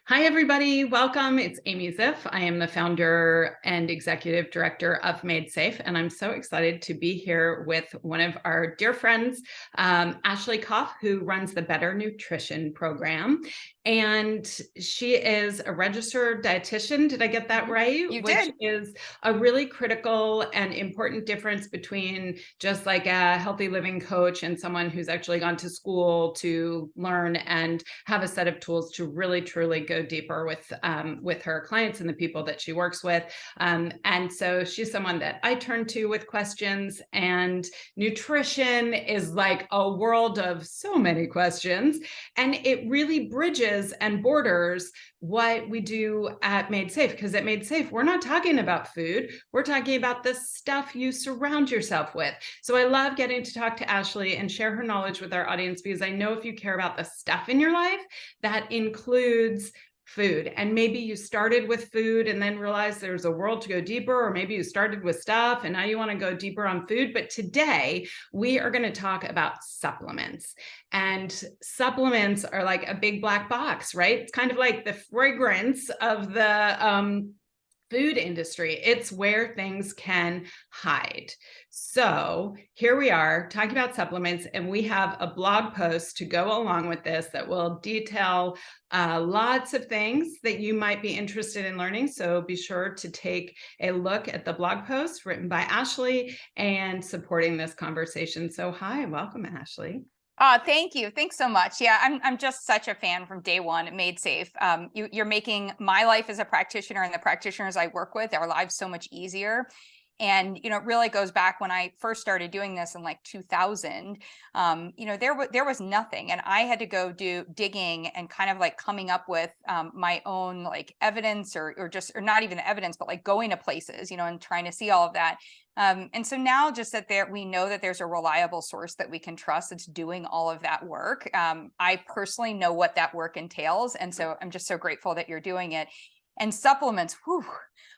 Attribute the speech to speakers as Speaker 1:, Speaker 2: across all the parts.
Speaker 1: Hi, everybody. Welcome. It's Amy Ziff. I am the founder and executive director of Made Safe, and I'm so excited to be here with one of our dear friends, Ashley Koff, who runs the Better Nutrition program. And she is a registered dietitian. Did I get that right?
Speaker 2: You
Speaker 1: Which
Speaker 2: did.
Speaker 1: is a really critical and important difference between just like a healthy living coach and someone who's actually gone to school to learn and have a set of tools to really truly go deeper with her clients and the people that she works with. And so she's someone that I turn to with questions, and nutrition is like a world of so many questions, and it really bridges and borders what we do at Made Safe, because at Made Safe, we're not talking about food. We're talking about the stuff you surround yourself with. So I love getting to talk to Ashley and share her knowledge with our audience, because I know if you care about the stuff in your life, that includes food. And maybe you started with food and then realized there's a world to go deeper, or maybe you started with stuff and now you want to go deeper on food. But today we are going to talk about supplements. And supplements are like a big black box, right? It's kind of like the fragrance of the food industry. It's where things can hide. So here we are talking about supplements, and we have a blog post to go along with this that will detail lots of things that you might be interested in learning. So be sure to take a look at the blog post written by Ashley and supporting this conversation. So hi, welcome, Ashley.
Speaker 2: Thank you. Thanks so much. Yeah, I'm just such a fan from day one at Made Safe. You're making my life as a practitioner and the practitioners I work with, our lives so much easier. And, it really goes back when I first started doing this in like 2000, there was nothing. And I had to go do digging and kind of like coming up with my own like evidence or not even evidence, but like going to places, and trying to see all of that. And so now just that we know that there's a reliable source that we can trust that's doing all of that work. I personally know what that work entails. And so I'm just so grateful that you're doing it. And supplements, whew,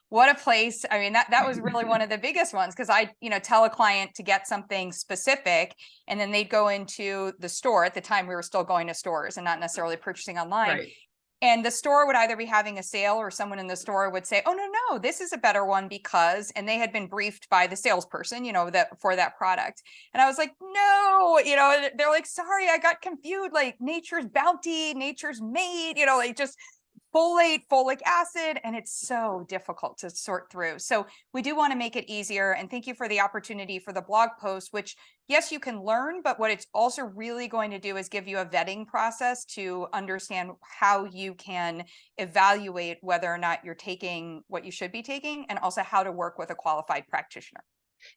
Speaker 2: what a place. I mean, that was really one of the biggest ones, because I, tell a client to get something specific, and then they'd go into the store. At the time, we were still going to stores and not necessarily purchasing online.
Speaker 1: Right.
Speaker 2: And the store would either be having a sale, or someone in the store would say, oh, no, this is a better one because, and they had been briefed by the salesperson, that for that product. And I was like, no, they're like, sorry, I got confused. Like Nature's Bounty, Nature's Made, like just folate, folic acid, and it's so difficult to sort through. So we do want to make it easier. And thank you for the opportunity for the blog post, which, yes, you can learn, but what it's also really going to do is give you a vetting process to understand how you can evaluate whether or not you're taking what you should be taking, and also how to work with a qualified practitioner.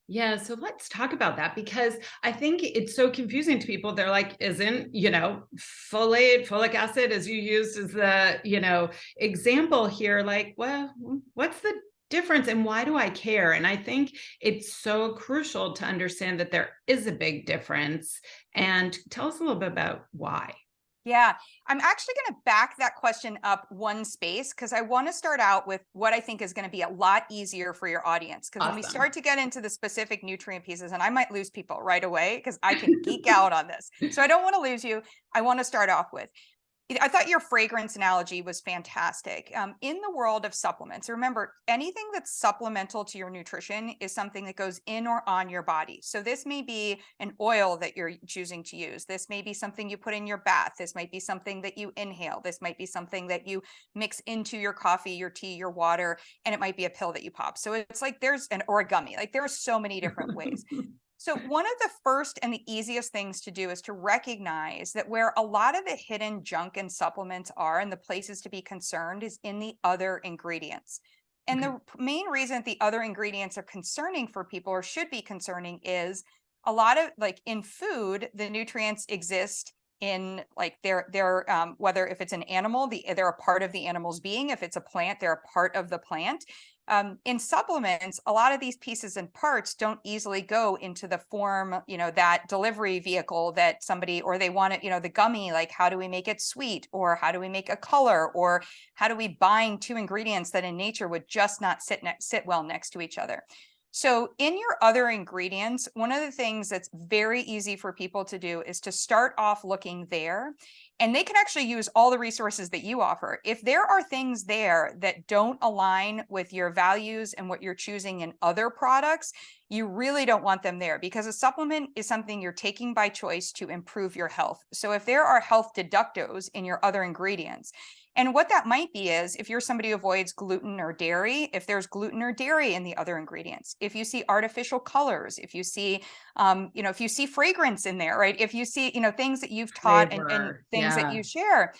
Speaker 1: Yeah, so let's talk about that, because I think it's so confusing to people. They're like, isn't, folic acid, as you used as the, example here, like, well, what's the difference and why do I care? And I think it's so crucial to understand that there is a big difference. And tell us a little bit about why.
Speaker 2: Yeah, I'm actually going to back that question up one space, because I want to start out with what I think is going to be a lot easier for your audience. Because when we
Speaker 1: Awesome.
Speaker 2: start to get into the specific nutrient pieces, and I might lose people right away because I can geek out on this. So I don't want to lose you. I want to start off with, I thought your fragrance analogy was fantastic. In the world of supplements, remember, anything that's supplemental to your nutrition is something that goes in or on your body. So this may be an oil that you're choosing to use. This may be something you put in your bath. This might be something that you inhale. This might be something that you mix into your coffee, your tea, your water, and it might be a pill that you pop. So it's like there's an origami. Like there are so many different ways. So one of the first and the easiest things to do is to recognize that where a lot of the hidden junk and supplements are, and the places to be concerned, is in the other ingredients. And
Speaker 1: Okay.
Speaker 2: the main reason that the other ingredients are concerning for people, or should be concerning, is a lot of, like in food, the nutrients exist in like they're whether if it's an animal, they're a part of the animal's being. If it's a plant, they're a part of the plant. In supplements, a lot of these pieces and parts don't easily go into the form, that delivery vehicle that somebody, or they want it, the gummy, like how do we make it sweet, or how do we make a color, or how do we bind two ingredients that in nature would just not sit well next to each other. So in your other ingredients, one of the things that's very easy for people to do is to start off looking there and they can actually use all the resources that you offer. If there are things there that don't align with your values and what you're choosing in other products, you really don't want them there, because a supplement is something you're taking by choice to improve your health. So if there are health deductos in your other ingredients, and what that might be is, if you're somebody who avoids gluten or dairy, if there's gluten or dairy in the other ingredients, if you see artificial colors, if you see, if you see fragrance in there, right? If you see, things that you've taught and
Speaker 1: Flavor.
Speaker 2: things that
Speaker 1: Yeah.
Speaker 2: you share,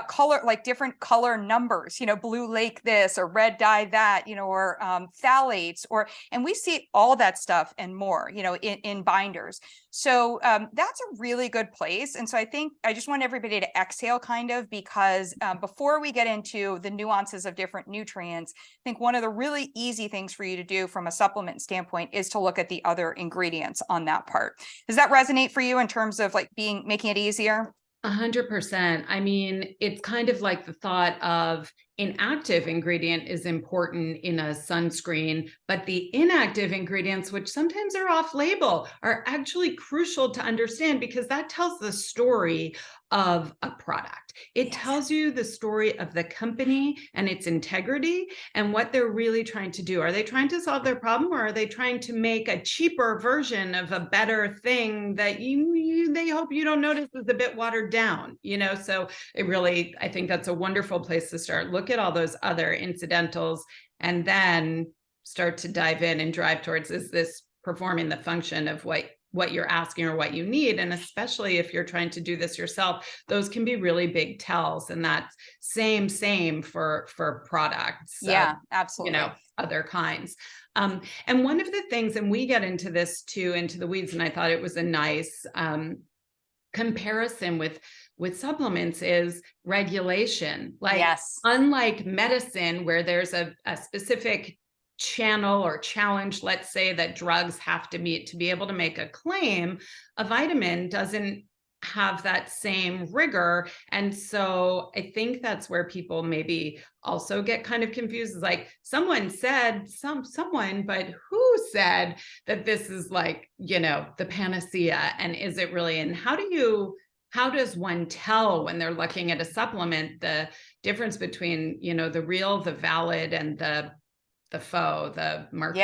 Speaker 2: color, like different color numbers, blue lake this or red dye that, or phthalates, and we see all that stuff and more, in binders. So that's a really good place. And so I think I just want everybody to exhale kind of, because before we get into the nuances of different nutrients, I think one of the really easy things for you to do from a supplement standpoint is to look at the other ingredients on that part. Does that resonate for you in terms of like making it easier?
Speaker 1: 100%. I mean, it's kind of like the thought of an active ingredient is important in a sunscreen, but the inactive ingredients, which sometimes are off label, are actually crucial to understand, because that tells the story of a product. It tells you the story of the company and its integrity and what they're really trying to do. Are they trying to solve their problem, or are they trying to make a cheaper version of a better thing that they hope you don't notice is a bit watered down, So it really, I think that's a wonderful place to start. Look at all those other incidentals and then start to dive in and drive towards, is this performing the function of what you're asking or what you need? And especially if you're trying to do this yourself, those can be really big tells. And that's same for products.
Speaker 2: Yeah, absolutely.
Speaker 1: Other kinds. And one of the things, and we get into this too, into the weeds, and I thought it was a nice comparison with supplements, is regulation. Like,
Speaker 2: yes,
Speaker 1: unlike medicine, where there's a specific channel or challenge, let's say, that drugs have to meet to be able to make a claim, a vitamin doesn't have that same rigor. And so I think that's where people maybe also get kind of confused. Is like, someone said, someone, but who said that this is like, the panacea? And is it really? And how does one tell, when they're looking at a supplement, the difference between, the real, the valid, and the faux, the market?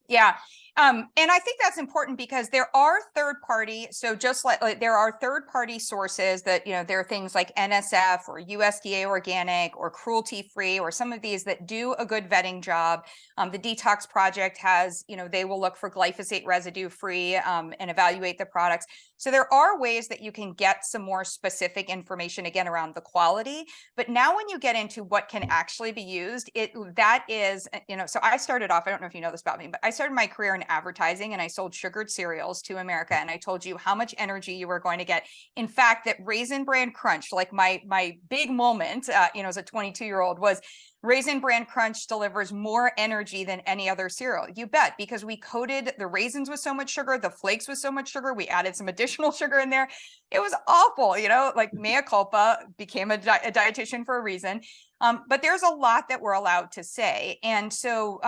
Speaker 2: Yeah. And I think that's important, because there are third party. So just like there are third party sources that, there are things like NSF or USDA organic or cruelty free, or some of these that do a good vetting job. The Detox Project has, they will look for glyphosate residue free and evaluate the products. So there are ways that you can get some more specific information, again, around the quality. But now when you get into what can actually be used, that is, so I started off, I don't know if you know this about me, but I started my career in advertising, and I sold sugared cereals to America. And I told you how much energy you were going to get. In fact, that Raisin Bran Crunch, like my big moment, as a 22-year-old, was Raisin Bran Crunch delivers more energy than any other cereal. You bet, because we coated the raisins with so much sugar, the flakes with so much sugar, we added some additional sugar in there. It was awful, like mea culpa, became a dietitian for a reason. But there's a lot that we're allowed to say. And so,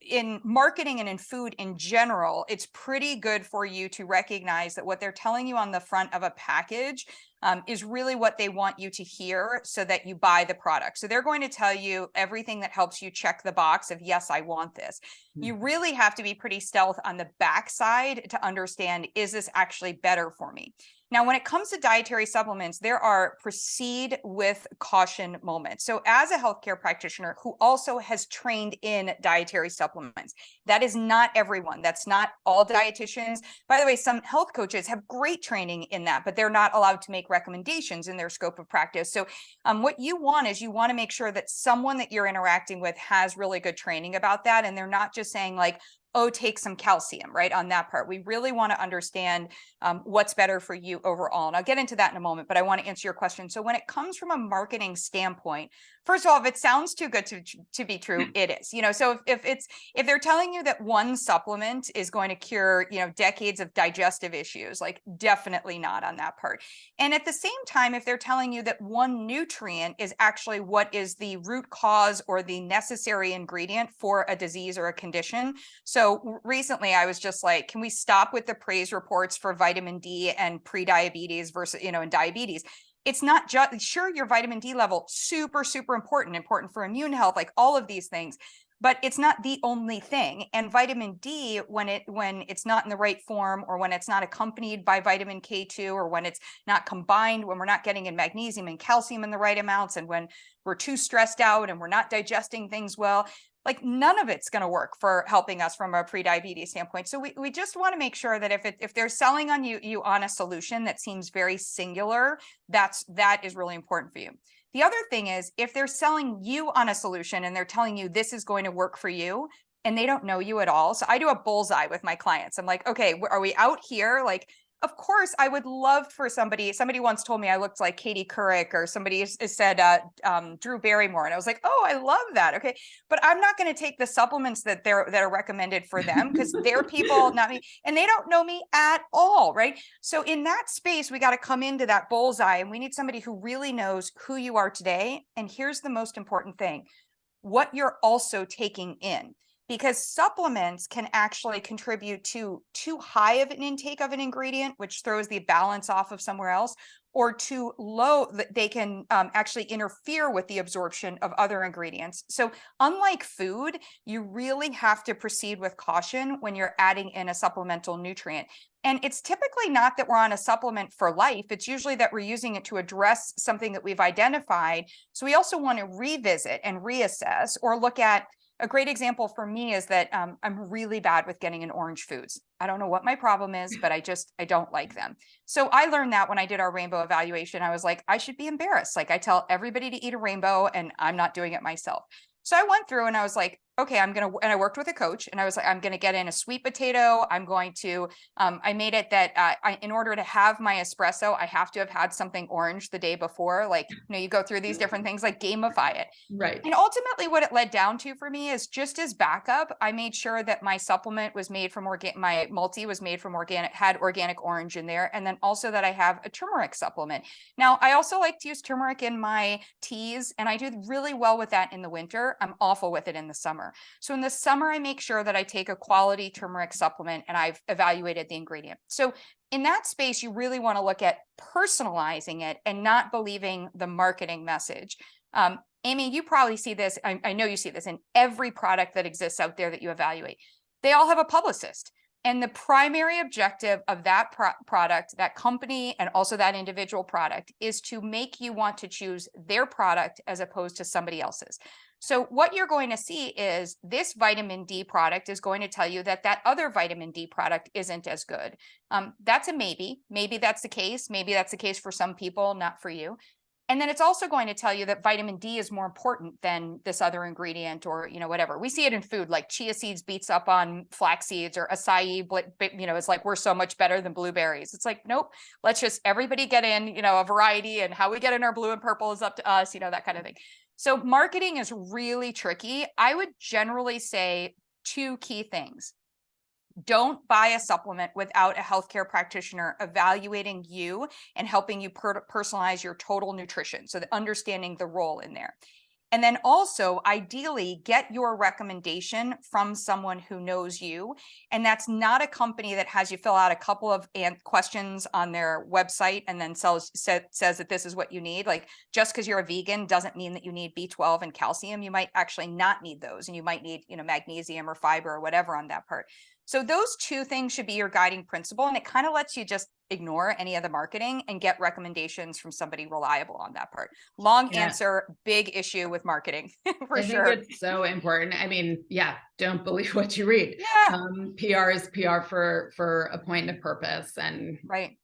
Speaker 2: in marketing and in food in general, it's pretty good for you to recognize that what they're telling you on the front of a package is really what they want you to hear, so that you buy the product. So they're going to tell you everything that helps you check the box of, yes, I want this. You really have to be pretty stealth on the backside to understand, is this actually better for me? Now, when it comes to dietary supplements, there are proceed with caution moments. So as a healthcare practitioner who also has trained in dietary supplements, that is not everyone. That's not all dietitians. By the way, some health coaches have great training in that, but they're not allowed to make recommendations in their scope of practice. So what you want is, you want to make sure that someone that you're interacting with has really good training about that. And they're not just saying like, oh, take some calcium, right? On that part, we really want to understand what's better for you overall. And I'll get into that in a moment, but I want to answer your question. So when it comes from a marketing standpoint, first of all, if it sounds too good to be true, it is. So if they're telling you that one supplement is going to cure, decades of digestive issues, like, definitely not on that part. And at the same time, if they're telling you that one nutrient is actually what is the root cause or the necessary ingredient for a disease or a condition. So recently I was just like, can we stop with the praise reports for vitamin D and pre-diabetes versus, and diabetes? it's not just, sure, your vitamin D level, super, super important for immune health, like all of these things, but it's not the only thing. And vitamin D, when it's not in the right form, or when it's not accompanied by vitamin K2, or when it's not combined, when we're not getting in magnesium and calcium in the right amounts, and when we're too stressed out and we're not digesting things well, like none of it's going to work for helping us from a pre-diabetes standpoint. So we just want to make sure that if they're selling on you on a solution that seems very singular, that is really important for you. The other thing is, if they're selling you on a solution and they're telling you this is going to work for you, and they don't know you at all. So I do a bullseye with my clients. I'm like, okay, are we out here? Like, of course, I would love for somebody once told me I looked like Katie Couric, or somebody said Drew Barrymore. And I was like, oh, I love that. Okay. But I'm not going to take the supplements that are recommended for them, because they're people, not me, and they don't know me at all. Right. So in that space, we got to come into that bullseye, and we need somebody who really knows who you are today. And here's the most important thing: what you're also taking in. Because supplements can actually contribute to too high of an intake of an ingredient, which throws the balance off of somewhere else, or too low, they can actually interfere with the absorption of other ingredients. So unlike food, you really have to proceed with caution when you're adding in a supplemental nutrient. And it's typically not that we're on a supplement for life. It's usually that we're using it to address something that we've identified. So we also want to revisit and reassess, or look at. A great example for me is that I'm really bad with getting in orange foods. I don't know what my problem is, but I don't like them. So I learned that when I did our rainbow evaluation. I was like, I should be embarrassed. Like, I tell everybody to eat a rainbow and I'm not doing it myself. So I went through and I was like, okay, and I worked with a coach, and I was like, I'm going to get in a sweet potato. I'm going to, I made it that in order to have my espresso, I have to have had something orange the day before. Like, you go through these different things, like gamify it.
Speaker 1: Right.
Speaker 2: And ultimately what it led down to for me is, just as backup, I made sure that my supplement was made from my multi was made from had organic orange in there. And then also that I have a turmeric supplement. Now, I also like to use turmeric in my teas, and I do really well with that in the winter. I'm awful with it in the summer. So in the summer, I make sure that I take a quality turmeric supplement, and I've evaluated the ingredient. So in that space, you really want to look at personalizing it and not believing the marketing message. Amy, you probably see this. I know you see this in every product that exists out there that you evaluate. They all have a publicist. And the primary objective of that product, that company, and also that individual product, is to make you want to choose their product as opposed to somebody else's. So what you're going to see is, this vitamin D product is going to tell you that that other vitamin D product isn't as good. That's a maybe. Maybe that's the case. Maybe that's the case for some people, not for you. And then it's also going to tell you that vitamin D is more important than this other ingredient, or, whatever. We see it in food, like chia seeds beats up on flax seeds, or acai, it's like, we're so much better than blueberries. It's like, nope, let's just everybody get in, a variety, and how we get in our blue and purple is up to us, that kind of thing. So marketing is really tricky. I would generally say two key things. Don't buy a supplement without a healthcare practitioner evaluating you and helping you personalize your total nutrition. So understanding the role in there. And then also, ideally, get your recommendation from someone who knows you. And that's not a company that has you fill out a couple of questions on their website and then says that this is what you need. Like, just because you're a vegan doesn't mean that you need B12 and calcium. You might actually not need those, and you might need, magnesium or fiber or whatever on that part. So those two things should be your guiding principle. And it kind of lets you just ignore any of the marketing and get recommendations from somebody reliable on that part. Long answer, big issue with marketing for sure.
Speaker 1: I think it's so important. I mean, don't believe what you read. PR is PR for a point and a purpose. And
Speaker 2: right.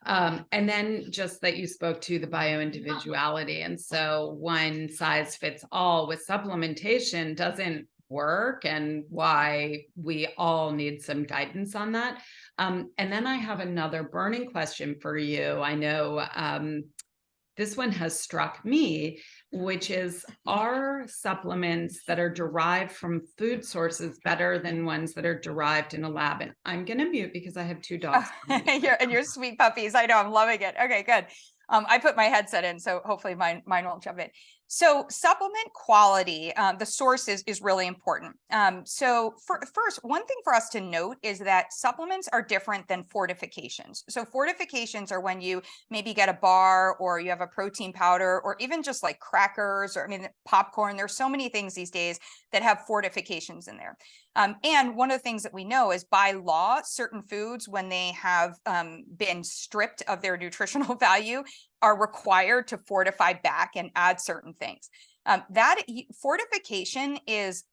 Speaker 1: And then just that you spoke to the bio-individuality. And so one size fits all with supplementation doesn't work, and why we all need some guidance on that. And then I have another burning question for you. I know this one has struck me, which is, are supplements that are derived from food sources better than ones that are derived in a lab? And I'm going to mute because I have two dogs.
Speaker 2: And your sweet puppies. I know, I'm loving it. Okay, good. I put my headset in, so hopefully mine won't jump in. So supplement quality, the source is really important. So first, one thing for us to note is that supplements are different than fortifications. So fortifications are when you maybe get a bar or you have a protein powder or even just like crackers or popcorn. There's so many things these days that have fortifications in there. And one of the things that we know is by law, certain foods, when they have been stripped of their nutritional value, are required to fortify back and add certain things. That fortification is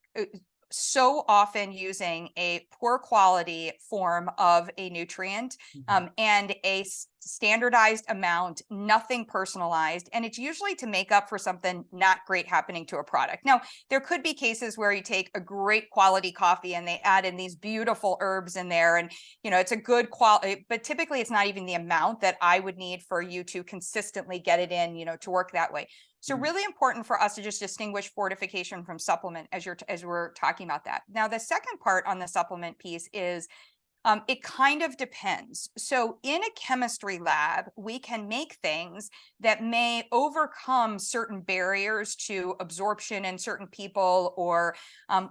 Speaker 2: so often using a poor quality form of a nutrient and a standardized amount, nothing personalized. And it's usually to make up for something not great happening to a product. Now, there could be cases where you take a great quality coffee and they add in these beautiful herbs in there and, it's a good quality, but typically it's not even the amount that I would need for you to consistently get it in, to work that way. So really important for us to just distinguish fortification from supplement as we're talking about that. Now, the second part on the supplement piece is it kind of depends. So in a chemistry lab, we can make things that may overcome certain barriers to absorption in certain people, or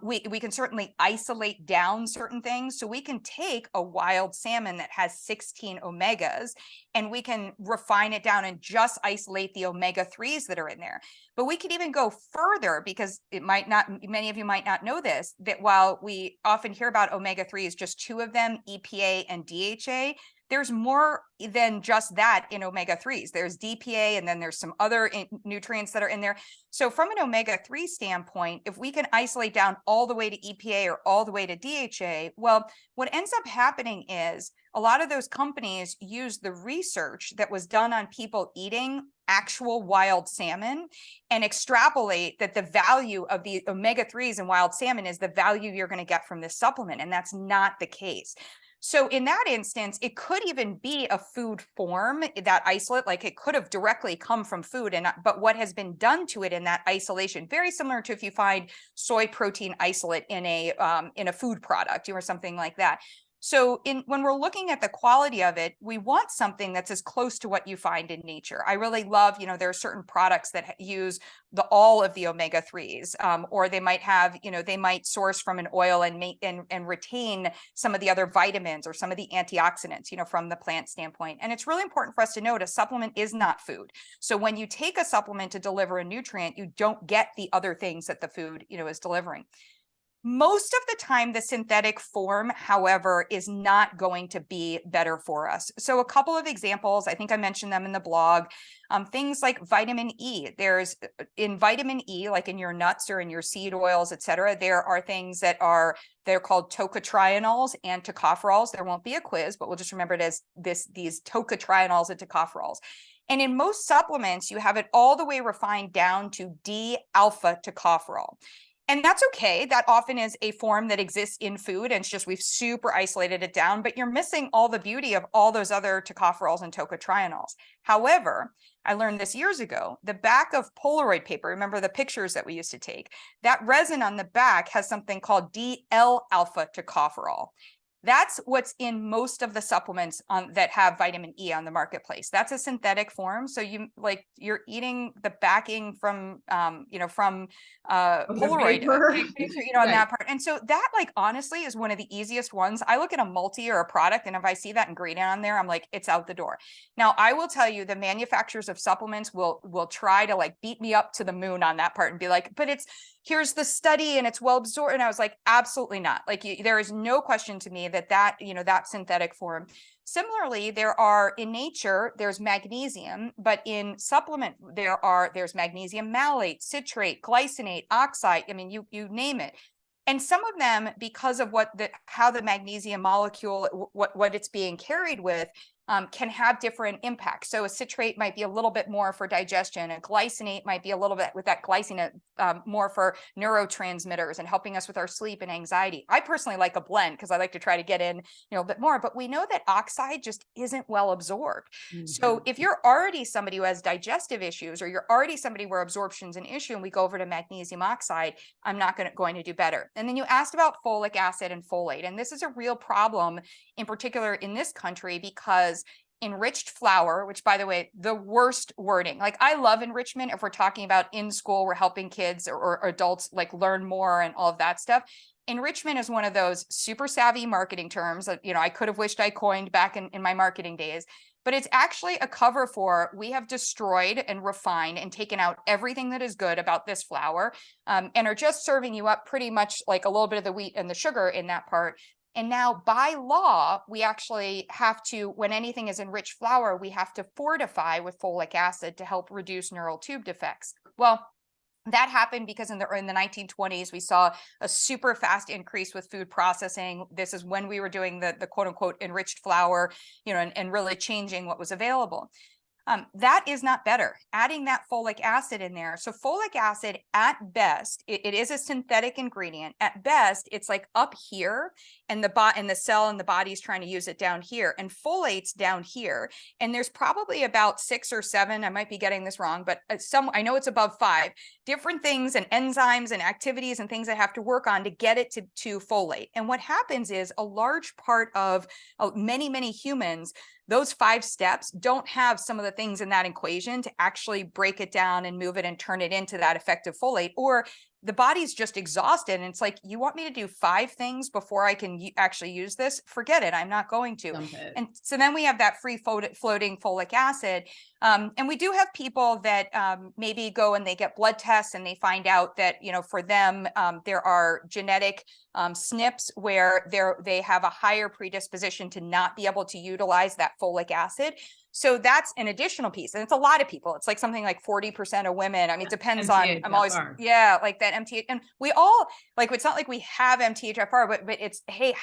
Speaker 2: we can certainly isolate down certain things. So we can take a wild salmon that has 16 omegas and we can refine it down and just isolate the omega-3s that are in there. But we could even go further, because many of you might not know this, that while we often hear about omega-3s, just two of them, EPA and DHA, there's more than just that in omega-3s. There's DPA, and then there's some other nutrients that are in there. So from an omega-3 standpoint, if we can isolate down all the way to EPA or all the way to DHA, well, what ends up happening is a lot of those companies use the research that was done on people eating actual wild salmon and extrapolate that the value of the omega-3s in wild salmon is the value you're going to get from this supplement. And that's not the case. So in that instance, it could even be a food form, that isolate, like it could have directly come from food, but what has been done to it in that isolation, very similar to if you find soy protein isolate in a food product or something like that. So when we're looking at the quality of it, we want something that's as close to what you find in nature. I really love, there are certain products that use all of the omega-3s, or they might have, they might source from an oil and retain some of the other vitamins or some of the antioxidants, from the plant standpoint. And it's really important for us to note a supplement is not food. So when you take a supplement to deliver a nutrient, you don't get the other things that the food, is delivering. Most of the time, the synthetic form, however, is not going to be better for us. So a couple of examples, I think I mentioned them in the blog, things like vitamin E. There's in vitamin E, like in your nuts or in your seed oils, et cetera, there are things that they're called tocotrienols and tocopherols. There won't be a quiz, but we'll just remember it as these tocotrienols and tocopherols. And in most supplements, you have it all the way refined down to D-alpha tocopherol. And that's okay. That often is a form that exists in food, and it's just we've super isolated it down, but you're missing all the beauty of all those other tocopherols and tocotrienols. However, I learned this years ago, the back of Polaroid paper, remember the pictures that we used to take, that resin on the back has something called DL-alpha tocopherol. That's what's in most of the supplements that have vitamin E on the marketplace. That's a synthetic form. So you're eating the backing from Polaroid, on that part. And so that honestly is one of the easiest ones. I look at a multi or a product, and if I see that ingredient on there, I'm like, it's out the door. Now, I will tell you, the manufacturers of supplements will try to beat me up to the moon on that part and be like, but here's the study and it's well absorbed. And I was like, absolutely not. There is no question to me that synthetic form. Similarly, in nature, there's magnesium, but in supplement, there's magnesium malate, citrate, glycinate, oxide. I mean, you name it. And some of them, because of how the magnesium molecule, what it's being carried with, can have different impacts. So a citrate might be a little bit more for digestion. A glycinate might be a little bit with that glycinate more for neurotransmitters and helping us with our sleep and anxiety. I personally like a blend because I like to try to get in, a bit more, but we know that oxide just isn't well absorbed. Mm-hmm. So if you're already somebody who has digestive issues, or you're already somebody where absorption's an issue, and we go over to magnesium oxide, I'm not going to do better. And then you asked about folic acid and folate, and this is a real problem in particular in this country, because enriched flour, which by the way, the worst wording. Like I love enrichment if we're talking about in school, we're helping kids or adults like learn more and all of that stuff. Enrichment is one of those super savvy marketing terms that, I could have wished I coined back in my marketing days, but it's actually a cover for we have destroyed and refined and taken out everything that is good about this flour, and are just serving you up pretty much like a little bit of the wheat and the sugar in that part. And now by law, we actually have to, when anything is enriched flour, we have to fortify with folic acid to help reduce neural tube defects. Well, that happened because in the 1920s, we saw a super fast increase with food processing. This is when we were doing the quote unquote enriched flour, and really changing what was available. That is not better. Adding that folic acid in there. So folic acid at best, it is a synthetic ingredient. At best, it's like up here and the cell and the body's trying to use it down here, and folate's down here. And there's probably about 6 or 7, I might be getting this wrong, but I know it's above 5 different things and enzymes and activities and things I have to work on to get it to folate. And what happens is a large part of many humans, those 5 steps don't have some of the things in that equation to actually break it down and move it and turn it into that effective folate, or the body's just exhausted. And it's like, you want me to do 5 things before I can actually use this? Forget it. I'm not going to. And so then we have that free floating folic acid. And we do have people that maybe go and they get blood tests and they find out that, for them, there are genetic SNPs where they have a higher predisposition to not be able to utilize that folic acid. So that's an additional piece. And it's a lot of people. It's like something like 40% of women. I mean, it depends on, I'm always, like that MTH. And we all, like, it's not like we have MTHFR, but it's, hey,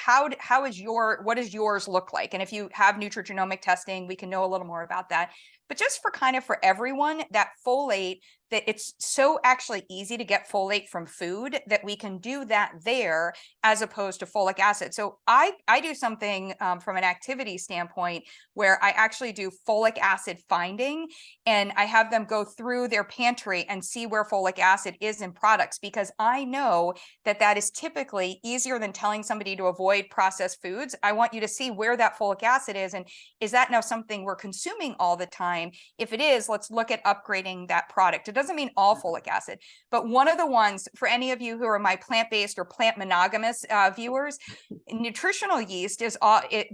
Speaker 2: what does yours look like? And if you have nutrigenomic testing, we can know a little more about that. But just for everyone, that folate, that it's so actually easy to get folate from food that we can do that there as opposed to folic acid. So I do something from an activity standpoint where I actually do folic acid finding, and I have them go through their pantry and see where folic acid is in products, because I know that is typically easier than telling somebody to avoid processed foods. I want you to see where that folic acid is, and is that now something we're consuming all the time? If it is, let's look at upgrading that product. It doesn't mean all folic acid, but one of the ones for any of you who are my plant-based or plant monogamous viewers, nutritional yeast is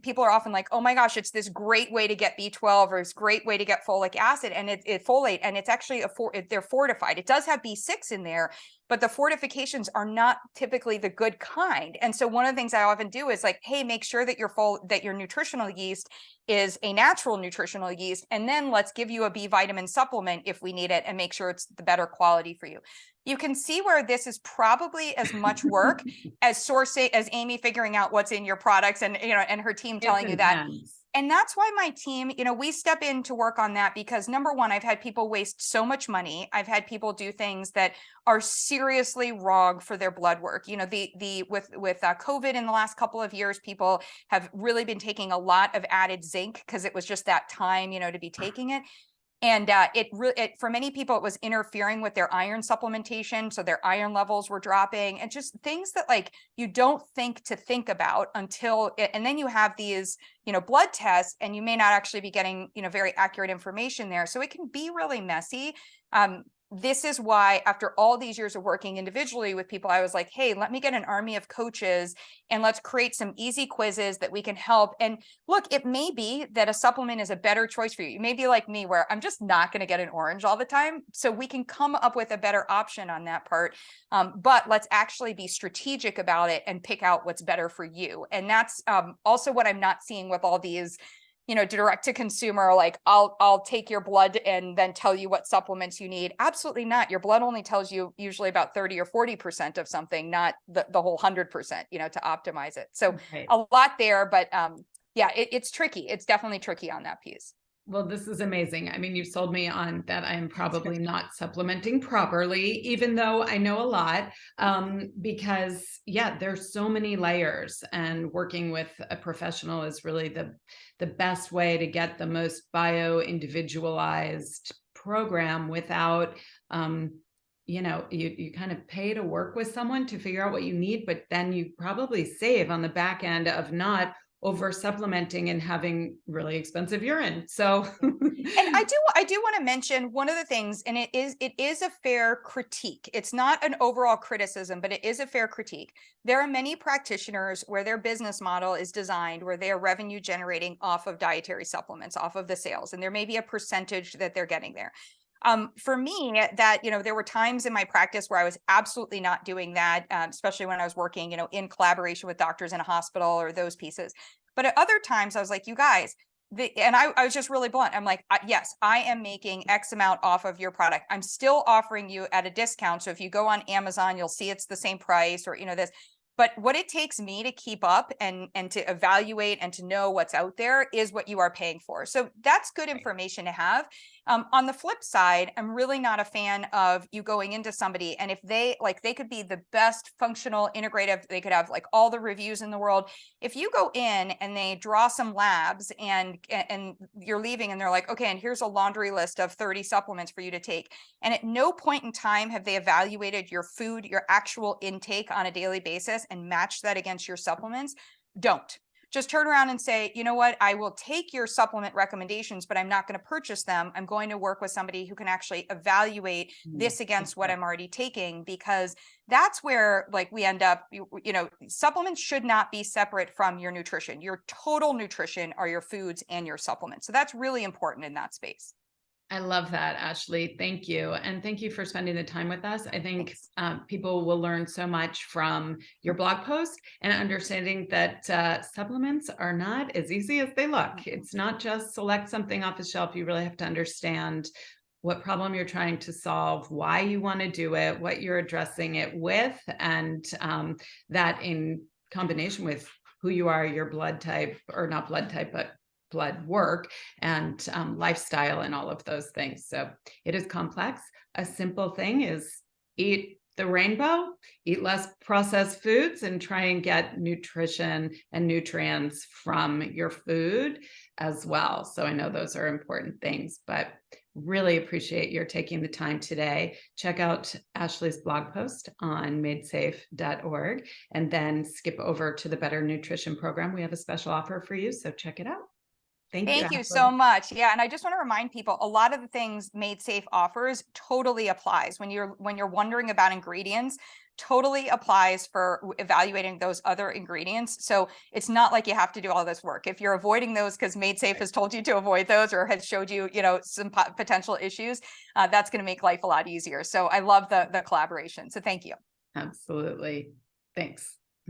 Speaker 2: people are often like, oh my gosh, it's this great way to get B12 or it's great way to get folic acid and folate, and it's actually they're fortified. It does have B6 in there, but the fortifications are not typically the good kind. And so one of the things I often do is like, hey, make sure that your nutritional yeast is a natural nutritional yeast, and then let's give you a B vitamin supplement if we need it, and make sure it's the better quality for you. You can see where this is probably as much work as Amy figuring out what's in your products and her team telling you that. And that's why my team, we step in to work on that, because number one, I've had people waste so much money. I've had people do things that are seriously wrong for their blood work. With COVID in the last couple of years, people have really been taking a lot of added zinc because it was just that time, to be taking it. And for many people, it was interfering with their iron supplementation. So their iron levels were dropping, and just things that like you don't think about until and then you have these, blood tests, and you may not actually be getting, very accurate information there. So it can be really messy. This is why after all these years of working individually with people, I was like, hey, let me get an army of coaches and let's create some easy quizzes that we can help. And look, it may be that a supplement is a better choice for you. You may be like me, where I'm just not going to get an orange all the time. So we can come up with a better option on that part. But let's actually be strategic about it and pick out what's better for you. And that's also what I'm not seeing with all these direct to consumer, like I'll take your blood and then tell you what supplements you need. Absolutely not. Your blood only tells you usually about 30 or 40% of something, not the whole 100%, to optimize it. So a lot there, but it's tricky. It's definitely tricky on that piece.
Speaker 1: Well, this is amazing. I mean, you've sold me on that. I am probably not supplementing properly, even though I know a lot, because there's so many layers, and working with a professional is really the best way to get the most bio-individualized program without, you kind of pay to work with someone to figure out what you need, but then you probably save on the back end of not over supplementing and having really expensive urine. So
Speaker 2: And I do want to mention one of the things, and it is a fair critique. It's not an overall criticism, but it is a fair critique. There are many practitioners where their business model is designed where they are revenue generating off of dietary supplements, off of the sales, and there may be a percentage that they're getting there. For me, that, there were times in my practice where I was absolutely not doing that, especially when I was working, in collaboration with doctors in a hospital or those pieces. But at other times I was like, you guys, and I was just really blunt. I'm like, yes, I am making X amount off of your product. I'm still offering you at a discount. So if you go on Amazon, you'll see it's the same price, or, this. But what it takes me to keep up and to evaluate and to know what's out there is what you are paying for. So that's good information to have. On the flip side, I'm really not a fan of you going into somebody, and if they could be the best functional integrative, they could have like all the reviews in the world. If you go in and they draw some labs and you're leaving and they're like, okay, and here's a laundry list of 30 supplements for you to take, and at no point in time have they evaluated your food, your actual intake on a daily basis, and match that against your supplements, don't. Just turn around and say, you know what, I will take your supplement recommendations, but I'm not going to purchase them. I'm going to work with somebody who can actually evaluate this against what I'm already taking, because that's where we end up, supplements should not be separate from your nutrition. Your total nutrition are your foods and your supplements. So that's really important in that space.
Speaker 1: I love that, Ashley. Thank you. And thank you for spending the time with us. I think people will learn so much from your blog post and understanding that supplements are not as easy as they look. It's not just select something off the shelf. You really have to understand what problem you're trying to solve, why you want to do it, what you're addressing it with, and that in combination with who you are, your blood type, or not blood type, but blood work and lifestyle and all of those things. So it is complex. A simple thing is eat the rainbow, eat less processed foods, and try and get nutrition and nutrients from your food as well. So I know those are important things, but really appreciate your taking the time today. Check out Ashley's blog post on madesafe.org and then skip over to the Better Nutrition Program. We have a special offer for you, so check it out.
Speaker 2: Thank you so much. Yeah, and I just want to remind people, a lot of the things Made Safe offers totally applies when you're wondering about ingredients. Totally applies for evaluating those other ingredients. So it's not like you have to do all this work. If you're avoiding those because Made Safe has told you to avoid those or has showed you, some potential issues, that's going to make life a lot easier. So I love the collaboration. So thank you.
Speaker 1: Absolutely. Thanks.